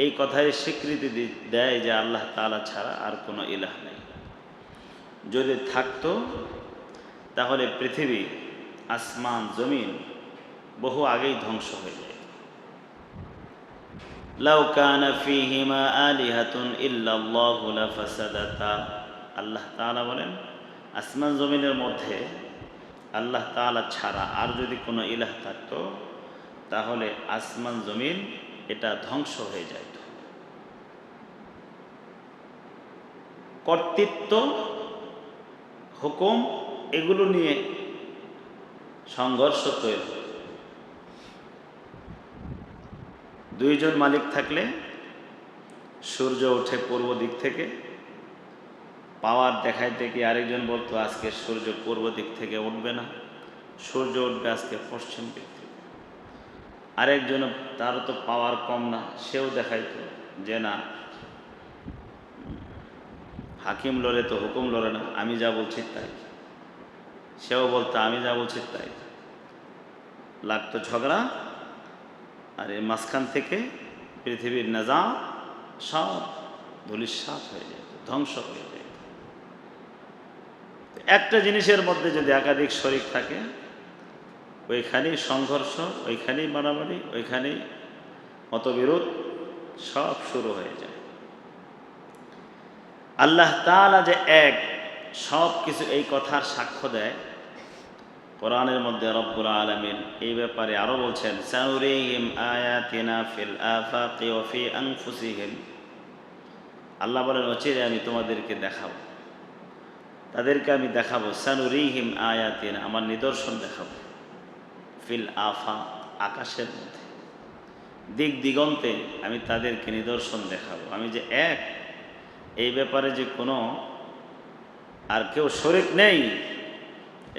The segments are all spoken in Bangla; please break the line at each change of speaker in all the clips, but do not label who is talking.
এই কথায় স্বীকৃতি দেয় যে আল্লাহ তাআলা ছাড়া আর কোনো ইলাহ নেই। যদি থাকতো তাহলে পৃথিবী, আসমান, জমিন বহু আগেই ধ্বংস হয়ে যায়। লাউ কানা ফীহিমা আলিহাতুন ইল্লাল্লাহু লাফাসাদাতা, আল্লাহ তাআলা বলেন আসমান জমিনের মধ্যে আল্লাহ তাআলা ছাড়া আর যদি কোনো ইলাহ থাকতো তাহলে আসমান জমিন এটা ধ্বংস হয়ে যেত। কর্তৃত্ব, হুকুম এগুলো নিয়ে সংঘর্ষ তৈরি। দুইজন মালিক থাকলে সূর্য ওঠে পূর্ব দিক থেকে, পাওয়ার দেখাইতে কি আরেকজন বলতো আজকে সূর্য পূর্ব দিক থেকে উঠবে না, সূর্য উঠবে আজকে পশ্চিম দিক থেকে। আরেকজন, তারও তো পাওয়ার কম না, সেও দেখাইতো যে না হাকিম লড়ে তো হুকুম লড়ে না, আমি যা বলছি তাই। সেও বলতো আমি যা বলছি তাই। লাগতো ঝগড়া, আর এর মাঝখান থেকে পৃথিবীর নিজাম সব ধূলিসাৎ হয়ে যেত, ধ্বংস হয়ে যেত। একটা জিনিসের মধ্যে যদি একাধিক শরিক থাকে, ওইখানেই সংঘর্ষ, ওইখানেই মারামারি, ওইখানেই মতবিরোধ সব শুরু হয়ে যায়। আল্লাহ তাআলা যে এক, সব কিছু এই কথার সাক্ষ্য দেয়। কোরআনের মধ্যে রব্বুল আলামিন এই ব্যাপারে আরো বলছেন, সানুরিহিম আয়াতিনা ফিল আফাকি ওয়া ফি আনফুসিহিম। আল্লাহ বলেন অচিরে আমি তোমাদেরকে দেখাবো, তাদেরকে আমি দেখাবো। সানুরিহিম আয়াতিনা, আমার নিদর্শন দেখাবো। ফিল আফা, আকাশের মধ্যে, দিক দিগন্তে আমি তাদেরকে নিদর্শন দেখাবো। আমি যে এক, এই ব্যাপারে যে কোনো আর কেউ শরিক নেই,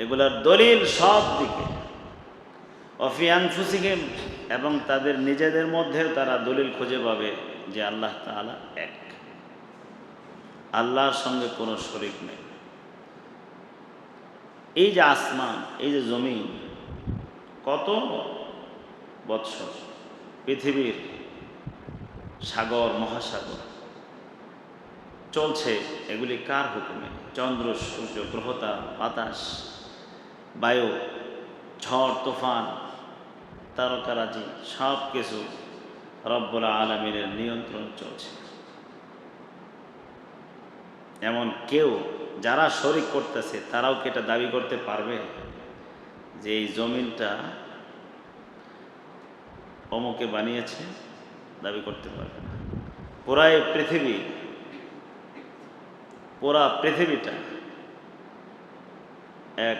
এগুলার দলিল সব দিকে। অফি আনফুসিহিম, এবং তাদের নিজেদের মধ্যেও তারা দলিল খুঁজে পাবে যে আল্লাহ তাআলা এক, আল্লাহর সঙ্গে কোনো শরিক নেই। এই যে আসমান, এই যে জমিন, কত বৎসর পৃথিবীর সাগর মহাসাগর চলছে, এগুলি কার হুকুমে? চন্দ্র, সূর্য, গ্রহতারা, বাতাস, বায়ু, ঝড়, তুফান, তারকারাজি, সব কিছু রব্বুল আলামিনের নিয়ন্ত্রণ চলছে। এমন কেউ যারা শরিক করতেছে তারাও কি এটা দাবি করতে পারবে যে এই জমিনটা অমুকে বানিয়েছে? দাবি করতে পারবে না। পুরা পৃথিবীটা এক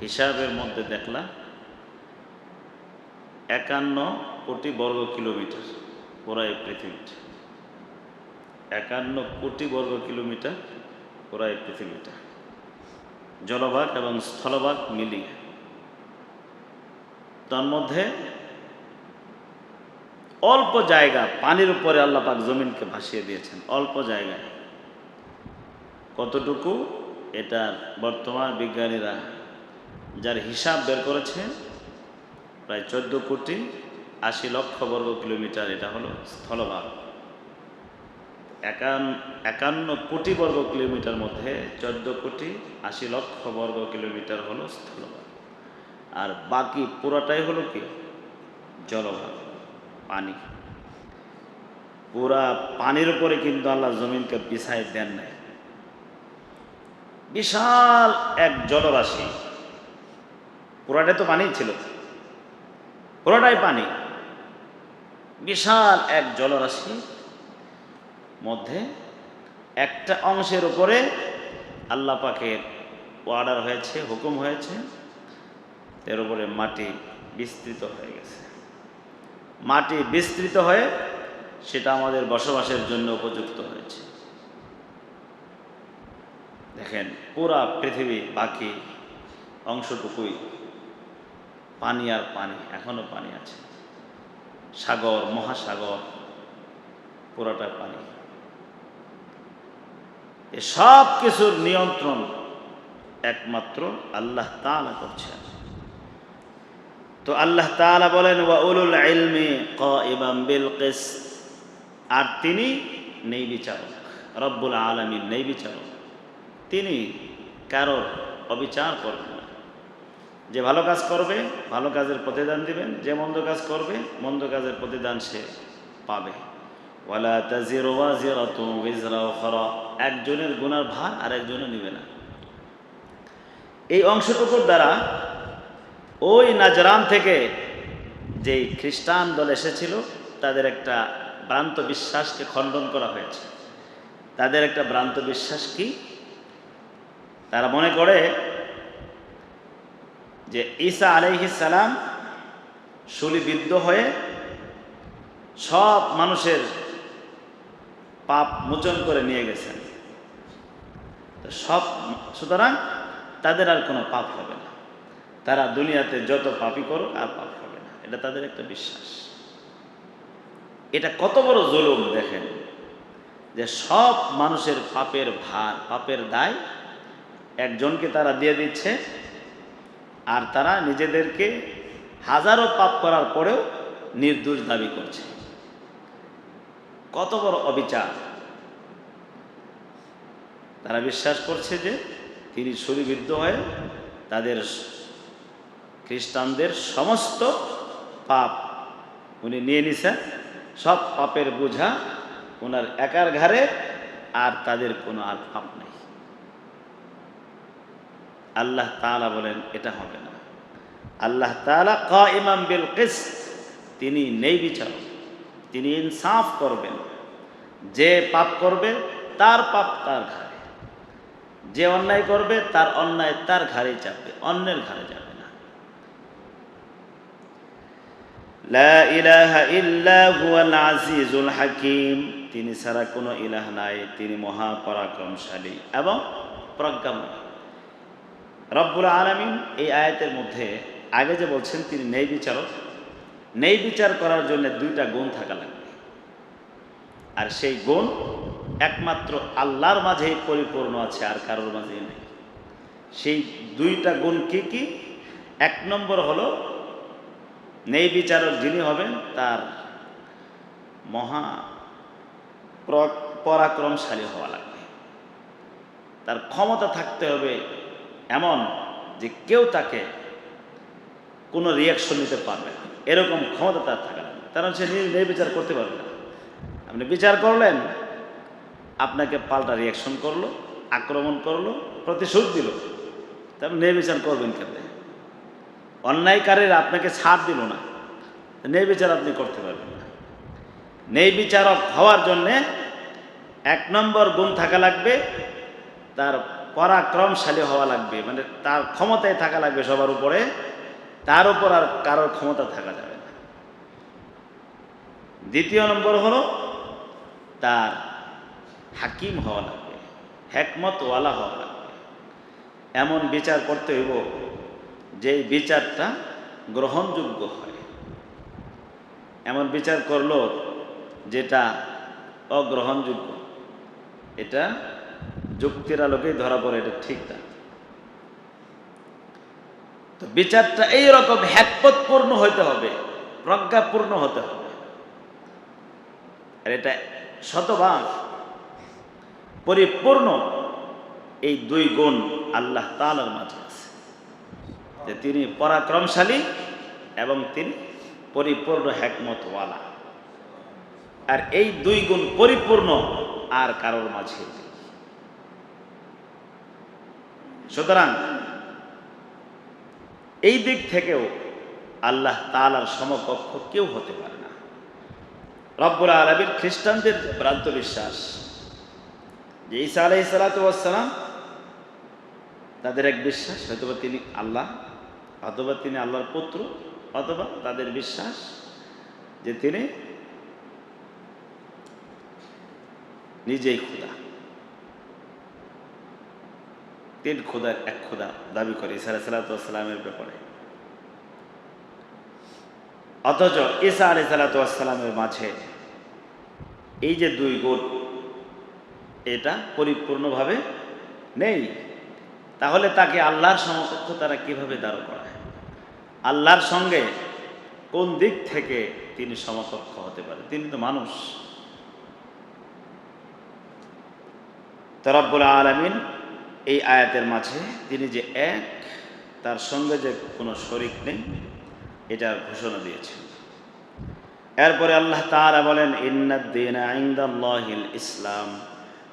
হিসাবের মধ্যে দেখলাম 51 কোটি বর্গ কিলোমিটার। পুরা এই পৃথিবীটা 51 কোটি বর্গ কিলোমিটার, পুরা এই পৃথিবীটা জলভাগ এবং স্থলভাগ মিলিয়ে। তার মধ্যে অল্প জায়গা পানির উপরে আল্লাহ পাক জমিনকে ভাসিয়ে দিয়েছেন, অল্প জায়গায়। কতটুকু? এটার বর্তমান বিজ্ঞানীরা যার হিসাব বের করেছে, প্রায় 14 কোটি 80 লক্ষ বর্গ কিলোমিটার এটা হলো স্থলভাগ। 51 কোটি বর্গ কিলোমিটার মধ্যে 14 কোটি 80 লক্ষ বর্গ কিলোমিটার হলো স্থলভাগ, আর বাকি পুরাটাই হলো কি? জলভাগ, পানি। পুরা পানির উপরে কিন্তু আল্লাহ জমিনকে বিছায় দেন নাই। বিশাল এক জলরাশি, পুরাটাই তো পানি ছিল, পুরোটাই পানি। বিশাল এক জলরাশি মধ্যে একটা অংশের উপরে আল্লাহ পাকের অর্ডার হয়েছে, হুকুম হয়েছে, এর উপরে মাটি বিস্তৃত হয়ে গেছে। মাটি বিস্তৃত হয়ে সেটা আমাদের বসবাসের জন্য উপযুক্ত হয়েছে। দেখেন পুরা পৃথিবী বাকি অংশটুকুই পানি আর পানি, এখনো পানি আছে। সাগর, মহাসাগর, পুরাটা পানি। এ সব কিছুর নিয়ন্ত্রণ একমাত্র আল্লাহ তাআলা করছেন। তো আল্লাহ তাআলা বলেন ওয়া উলুল ইলমি কাইমান বিল কিসত, আর তিনি নেই বিচারক, রব্বুল আলামিন নেই বিচারক। তিনি কারোর অবিচার করবেন না। যে ভালো কাজ করবে ভালো কাজের প্রতিদান দিবেন, যে মন্দ কাজ করবে মন্দ কাজের প্রতিদান সে পাবে। ওয়ালা তাজিরু ওয়াজিরাতুন উযরা উখরা, একজনের গুনার ভার আরেকজনে নেবে না। এই অংশটুকুর দ্বারা ওই নাজরান থেকে যেই খ্রিস্টান দল এসেছিল তাদের একটা ভ্রান্ত বিশ্বাসকে খণ্ডন করা হয়েছে। তাদের একটা ভ্রান্ত বিশ্বাস কি? তারা মনে করে যে ঈসা আলাইহিস সালাম শূলিবিদ্ধ হয়ে সব মানুষের পাপ মোচন করে নিয়ে গেছেন, সুতরাং তাদের আর কোনো পাপ হবে না। তারা দুনিয়াতে যত পাপই করুক আর পাপ হবে না, এটা তাদের একটা বিশ্বাস। এটা কত বড় জুলুম দেখেন, যে সব মানুষের পাপের ভার, পাপের দায় একজনকে তারা দিয়ে দিচ্ছে, আর তারা নিজেদেরকে হাজারো পাপ করার পরেও নির্দোষ দাবি করছে। কত বড় অবিচার! তারা বিশ্বাস করছে যে তিনি শূলিবিদ্ধ হয়ে তাদের খ্রিস্টানদের সমস্ত পাপ উনি নিয়ে নিছেন, সব পাপের বোঝা ওনার একার ঘাড়ে, আর তাদের কোনো আর পাপ নেই। আল্লাহ তাআলা বলেন এটা হবে না। আল্লাহ তাআলা কাইমান বিল কিসত, তিনি ন্যায় বিচারক, তিনি ইনসাফ করবেন। যে পাপ করবে তার পাপ তার ঘাড়ে, যে অন্যায় করবে তার অন্যায় তার ঘাড়েই চাপবে, অন্যের ঘাড়ে যাবে না। লা ইলাহা ইল্লা হুয়াল আজিজুল হাকীম, তিনি ছাড়া কোনো ইলাহ নাই, তিনি মহাপরাক্রমশালী এবং প্রজ্ঞাময়। রব্বুল আলামিন এই আয়াতের মধ্যে আগে যে বলছেন তিনি ন্যায় বিচারক, ন্যায় বিচার করার জন্য দুইটা গুণ থাকা লাগবে, আর সেই গুণ একমাত্র আল্লাহর মাঝেই পরিপূর্ণ আছে, আর কারোর মাঝেই নেই। সেই দুইটা গুণ কি কি? এক নম্বর হলো ন্যায় বিচারক যিনি হবেন তার মহা পরাক্রমশালী হওয়া লাগবে, তার ক্ষমতা থাকতে হবে এমন যে কেউ তাকে কোনো রিয়াকশন নিতে পারবে না, এরকম ক্ষমতা তার থাকা লাগবে। কারণ সে ন্যায় বিচার করতে পারবে না। আপনি বিচার করলেন, আপনাকে পাল্টা রিয়াকশন করলো, আক্রমণ করলো, প্রতিশোধ দিল, তারপর ন্যায় বিচার করবেন কেন? অন্যায়কারীরা আপনাকে ছাড় দিল না, ন্যায় বিচার আপনি করতে পারবেন না। ন্যায় বিচারক হওয়ার জন্যে এক নম্বর গুণ থাকা লাগবে, তার পরাক্রমশালী হওয়া লাগবে, মানে তার ক্ষমতায় থাকা লাগবে সবার উপরে, তার উপর আর কারোর ক্ষমতা থাকা যাবে না। দ্বিতীয় নম্বর হলো তার হাকিম হওয়া লাগবে, হিকমতওয়ালা হওয়া লাগবে। এমন বিচার করতে হইব যেই বিচারটা গ্রহণযোগ্য হয়। এমন বিচার করলো যেটা অগ্রহণযোগ্য, এটা যুক্তির আলোকেই ধরা পড়ে, এটা ঠিক না। তো বিচারটা এইরকম হিকমতপূর্ণ হইতে হবে, প্রজ্ঞাপূর্ণ হতে হবে, আর এটা শতভাগ পরিপূর্ণ। এই দুই গুণ আল্লাহ তাআলার মাঝে আছে, যে তিনি পরাক্রমশালী এবং তিনি পরিপূর্ণ হিকমতওয়ালা, আর এই দুই গুণ পরিপূর্ণ আর কারোর মাঝে নেই। সুতরাং এই দিক থেকেও আল্লাহ তাআলার সমকক্ষ কেউ হতে পারে না। রব্বুল আলামিন খ্রিস্টানদের ভ্রান্ত বিশ্বাস যে ঈসা আলাইহিস সালাতু ওয়াস সালাম, তাদের এক বিশ্বাস হয়তোবা তিনি আল্লাহ, অথবা তিনি আল্লাহর পুত্র, অথবা তাদের বিশ্বাস যে তিনি নিজেই খোদা। তিন খোদার এক খোদা দাবি করে ঈসা আলাইহিস সালাতু ওয়াস সালামের ব্যাপারে। অথচ ঈসা আলাইহিস সালাতু ওয়াস সালামের মাঝে এই যে দুই গুণ, এটা পরিপূর্ণভাবে নেই। তাহলে তাকে আল্লাহর সমকক্ষ তারা কিভাবে দাঁড় করায়? আল্লাহর সঙ্গে কোন দিক থেকে তিনি সমকক্ষ হতে পারে? তিনি তো মানুষ, তো রব্বুল আলামিন এই আয়াতের মাঝে তিনি যে এক, তার সঙ্গে যে কোনো শরিক নেই, এটার ঘোষণা দিয়েছেন। এরপরে আল্লাহ তাআলা বলেন, ইন্নাদ-দীনা ইনদাল্লাহিল ইসলাম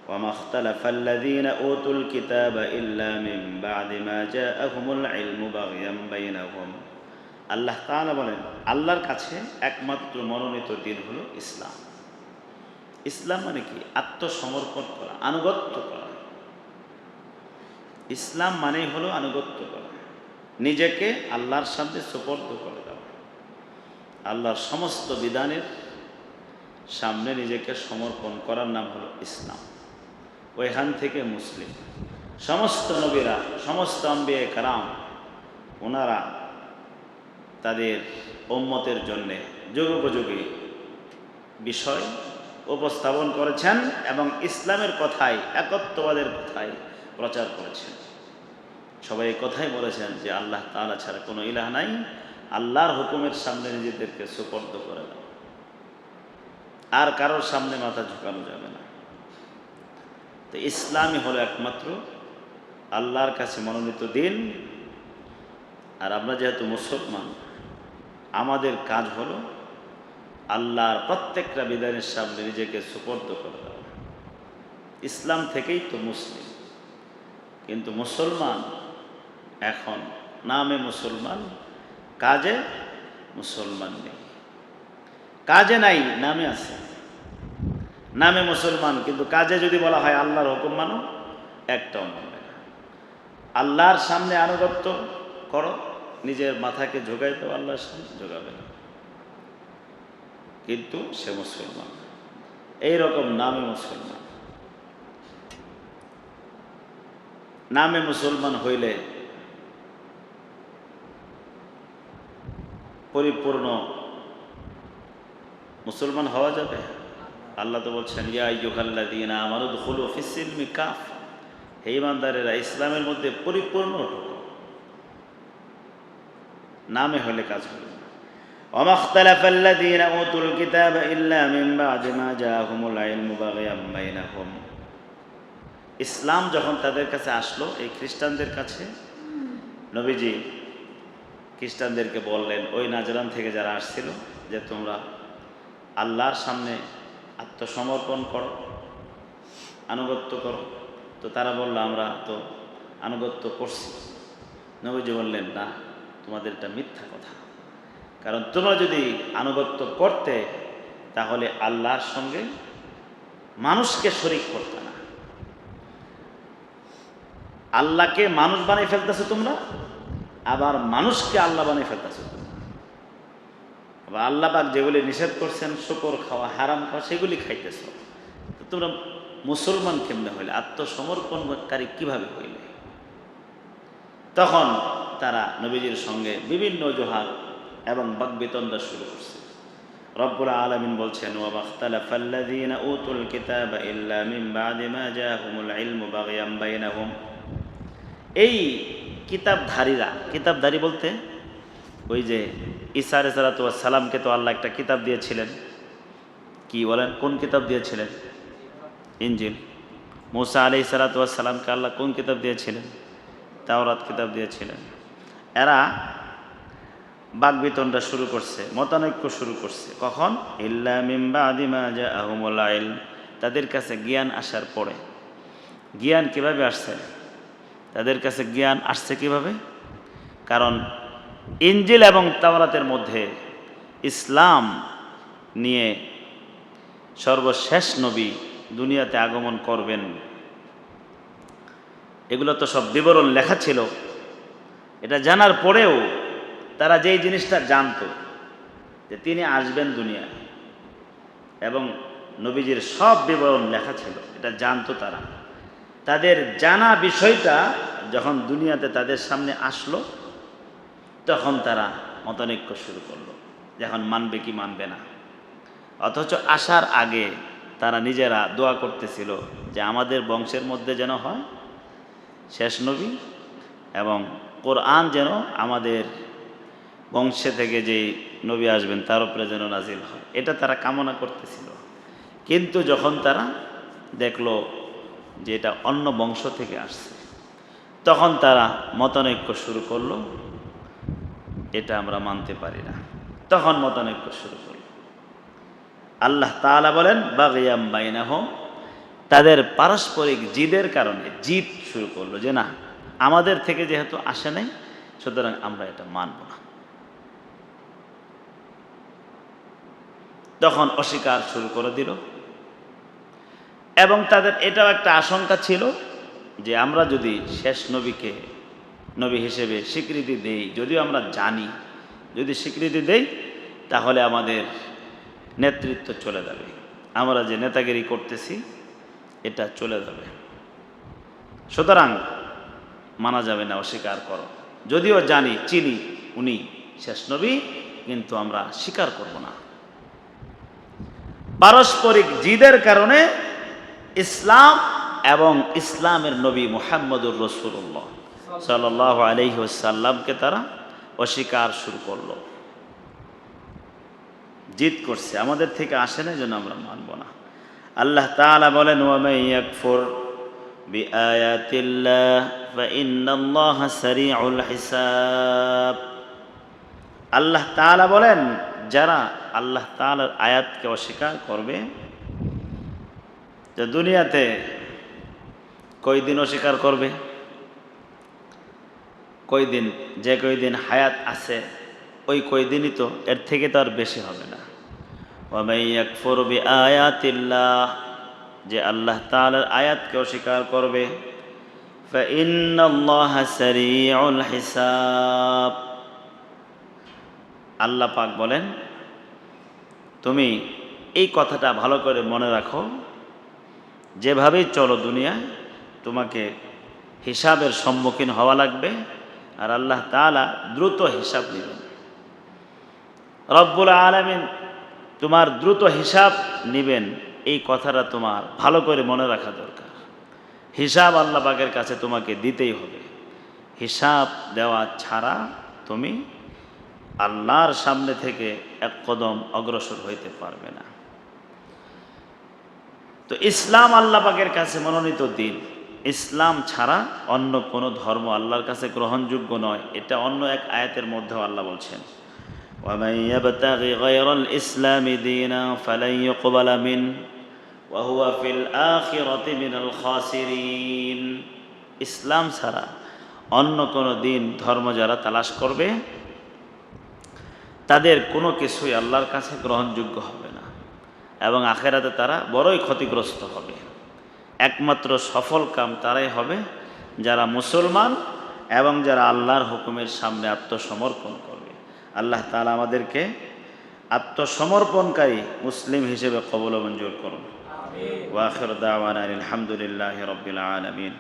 ওয়া মা ইখতালাফাল্লাযীনা উতুল কিতাবা ইল্লা মিন বা'দি মা জাআহুমুল ইলমু বাগয়াম বাইনাহুম। আল্লাহ তাআলা বলেন, আল্লাহর কাছে একমাত্র মনোনীত দিন হলো ইসলাম। ইসলাম মানে কি? আত্মসমর্পণ করা, আনুগত্য করা। ইসলাম মানেই হলো আনুগত্য করা, নিজেকে আল্লাহর সামনে সুপর্দ করে দেওয়া, আল্লাহর সমস্ত বিধানের সামনে নিজেকে সমর্পণ করার নাম হলো ইসলাম। ওইখান থেকে মুসলিম। সমস্ত নবীরা, সমস্ত আম্বিয়া কারাম, ওনারা তাদের উম্মতের জন্যে যুগোপযোগী বিষয় উপস্থাপন করেছেন এবং ইসলামের কথাই, একত্ববাদের কথাই প্রচার করেছেন। সবাই এই কথাই বলেছেন যে আল্লাহ তাআলা ছাড়া কোনো ইলাহ নাই, আল্লাহর হুকুমের সামনে নিজেদেরকে সুপর্দ করে দাও, আর কারোর সামনে মাথা ঝুঁকানো যাবে না। তো ইসলামই হলো একমাত্র আল্লাহর কাছে মনোনীত দিন। আর আমরা যেহেতু মুসলমান, আমাদের কাজ হলো আল্লাহর প্রত্যেকটা বিধানের সামনে নিজেকে সুপর্দ করে দেওয়া। ইসলাম থেকেই তো মুসলিম। কিন্তু মুসলমান এখন নামে মুসলমান, কাজে মুসলমান নেই। কাজে নাই, নামে আছে। নামে মুসলমান, কিন্তু কাজে যদি বলা হয় আল্লাহর হুকুম মানো, একটাও মানবে না। আল্লাহর সামনে আনুগত্য করো, নিজের মাথাকে ঝোঁকাই দাও, আল্লাহর সামনে ঝোঁকাবে না, কিন্তু সে মুসলমান। এইরকম নামে মুসলমান। নামে মুসলমান হইলে পরিপূর্ণ মুসলমান হওয়া যাবে? আল্লাহ তো বলছেন, ইয়া আইয়ুহাল্লাযীনা আমানু দুখুলু ফিস-সিলমি কাফা, হে ঈমানদারেরা ইসলামের মধ্যে পরিপূর্ণ ঢুকো। নামে হলে কাজ হবে না। ওয়া মা ইখতালাফাল্লাযীনা উতুল কিতাবা ইল্লা মিন বা'দি মা জাআহুমুল ইলমু বাগয়াম বাইনাহুম। ইসলাম যখন তাদের কাছে আসলো, এই খ্রিস্টানদের কাছে, নবীজি খ্রিস্টানদেরকে বললেন, ওই নাজরান থেকে যারা আসছিল, যে তোমরা আল্লাহর সামনে আত্মসমর্পণ করো, আনুগত্য করো। তো তারা বলল, আমরা তো আনুগত্য করছি। নবীজি বললেন, না, তোমাদের এটা মিথ্যা কথা। কারণ তোমরা যদি আনুগত্য করতে, তাহলে আল্লাহর সঙ্গে মানুষকে শরীক করতে না। আল্লাহকে মানুষ বানিয়ে ফেলতেছো তোমরা, আবার মানুষকে আল্লাহ বানিয়ে ফেলতেছো তোমরা। আবার আল্লাহ পাক যেগুলি নিষেধ করছেন, শুকর খাওয়া, হারাম খাওয়া, সেগুলি খাইতেছো। তো তোমরা মুসলমান কেমনে হইলে, আত্মসমর্পণকারী কিভাবে হইলে? তখন তারা নবীজির সঙ্গে বিভিন্ন অজুহাত এবং বাকবিতণ্ডা শুরু করছে। রব্বুল আলামিন বলছেন, ওয়া মাখতালাফাল্লাযীনা উতুল কিতাবা ইল্লা মিন বা'দি মা জাআহুমুল ইলমু বাগয়াম বাইনাহুম। এই কিতাবধারীরা, কিতাবধারী বলতে ওই যে ঈসা আলাইহিস সালামকে তো আল্লাহ একটা কিতাব দিয়েছিলেন। কি বলেন, কোন কিতাব দিয়েছিলেন? ইনজিল। মূসা আলাইহিস সালামকে আল্লাহ কোন কিতাব দিয়েছিলেন? তাওরাত কিতাব দিয়েছিলেন। এরা বাকবিতণ্ডা শুরু করছে, মতানৈক্য শুরু করছে। কখন? ইল্লা মিন বা'দি মা জাআহুমুল ইলম, তাদের কাছে জ্ঞান আসার পরে। জ্ঞান কিভাবে আসছে? তাদের কাছে জ্ঞান আসছে কিভাবে? কারণ ইনজিল এবং তাওরাতের মধ্যে ইসলাম নিয়ে সর্বশেষ নবী দুনিয়াতে আগমন করবেন, এগুলো তো সব বিবরণ লেখা ছিল। এটা জানার পরেও তারা যেই জিনিসটা জানতো, যে তিনি আসবেন দুনিয়ায় এবং নবীজির সব বিবরণ লেখা ছিল, এটা জানতো তারা। তাদের জানা বিষয়টা যখন দুনিয়াতে তাদের সামনে আসলো, তখন তারা মতানৈক্য শুরু করলো, যখন মানবে কি মানবে না। অথচ আসার আগে তারা নিজেরা দোয়া করতেছিল যে আমাদের বংশের মধ্যে যেন হয় শেষ নবী, এবং কোরআন যেন আমাদের বংশে থেকে যেই নবী আসবেন তার উপরে যেন নাজিল হয়। এটা তারা কামনা করতেছিল। কিন্তু যখন তারা দেখলো যে এটা অন্য বংশ থেকে আসছে। তখন তারা মতানৈক্য শুরু করলো, এটা আমরা মানতে পারি না। তখন মতানৈক্য শুরু করলো। আল্লাহ তাআলা বলেন বাগিয়াম বাইনাহুম, তাদের পারস্পরিক জিদের কারণে জিদ শুরু করলো যে না, আমাদের থেকে যেহেতু আসে নাই, সুতরাং আমরা এটা মানব না। তখন অস্বীকার শুরু করে দিল। এবং তাদের এটাও একটা আশঙ্কা ছিল যে আমরা যদি শেষ নবীকে নবী হিসেবে স্বীকৃতি দেই, যদিও আমরা জানি যদি স্বীকৃতি দেই তাহলে আমাদের নেতৃত্ব চলে যাবে, আমরা যে নেতাগিরি করতেছি এটা চলে যাবে, সুতরাং মানা যাবে না, অস্বীকার করো। যদিও জানি চিনি উনি শেষ নবী, কিন্তু আমরা স্বীকার করব না। পারস্পরিক জিদের কারণে ইসলাম এবং ইসলামের নবী মুহাম্মদুর রাসূলুল্লাহ সাল্লাল্লাহু আলাইহি ওয়াসাল্লামকে তারা অস্বীকার শুরু করলো, জিদ করছে, আমাদের থেকে আসে না, যেন আমরা মানব না। আল্লাহ তাআলা বলেন ওয়া মান ইয়াকফুর বিআয়াতিল্লাহ ফাইন্নাল্লাহা সারিউল হিসাব। আল্লাহ তাআলা বলেন যারা আল্লাহ তাআলার আয়াতকে অস্বীকার করবে, যে দুনিয়াতে কয়দিন অস্বীকার করবে, কয়দিন, যে কয়দিন হায়াত আছে ওই কয়দিনই তো, এর থেকে তো আর বেশি হবে না। ওয়া মান ইয়াকফুর বিআয়াতিল্লাহ, যে আল্লাহ তাআলার আয়াতকে অস্বীকার করবে, ফাইন্নাল্লাহা সারিউল হিসাব। আল্লাহ পাক বলেন তুমি এই কথাটা ভালো করে মনে রাখো, যেভাবেই চলো দুনিয়ায় তোমাকে হিসাবের সম্মুখীন হওয়া লাগবে, আর আল্লাহ তাআলা দ্রুত হিসাব নেবেন। রব্বুল আলামিন তোমার দ্রুত হিসাব নেবেন, এই কথাটা তোমার ভালো করে মনে রাখা দরকার। হিসাব আল্লাহ পাকের কাছে তোমাকে দিতেই হবে, হিসাব দেওয়া ছাড়া তুমি আল্লাহর সামনে থেকে এক কদম অগ্রসর হইতে পারবে না। তো ইসলাম আল্লাহ পাকের কাছে মনোনীত দিন, ইসলাম ছাড়া অন্য কোনো ধর্ম আল্লাহর কাছে গ্রহণযোগ্য নয়। এটা অন্য এক আয়াতের মধ্যেও আল্লাহ বলছেন ওয়ামান ইয়াবতাগি গায়রাল ইসলামি দীনা ফালান ইউকবালা মিন ওয়া হুয়া ফিল আখিরাতি মিনাল খাসিরিন। ইসলাম ছাড়া অন্য কোনো দিন ধর্ম যারা তালাশ করবে তাদের কোনো কিছুই আল্লাহর কাছে গ্রহণযোগ্য হবে না, এবং আখেরাতে তারা বড়ই ক্ষতিগ্রস্ত হবে। একমাত্র সফল কাম তারাই হবে যারা মুসলমান এবং যারা আল্লাহর হুকুমের সামনে আত্মসমর্পণ করবে। আল্লাহ তাআলা আমাদেরকে আত্মসমর্পণকারী মুসলিম হিসেবে কবুল ও মঞ্জুর করুন। ওয়া আখিরু দাওয়ানা আলহামদুলিল্লাহি রাব্বিল আলামিন।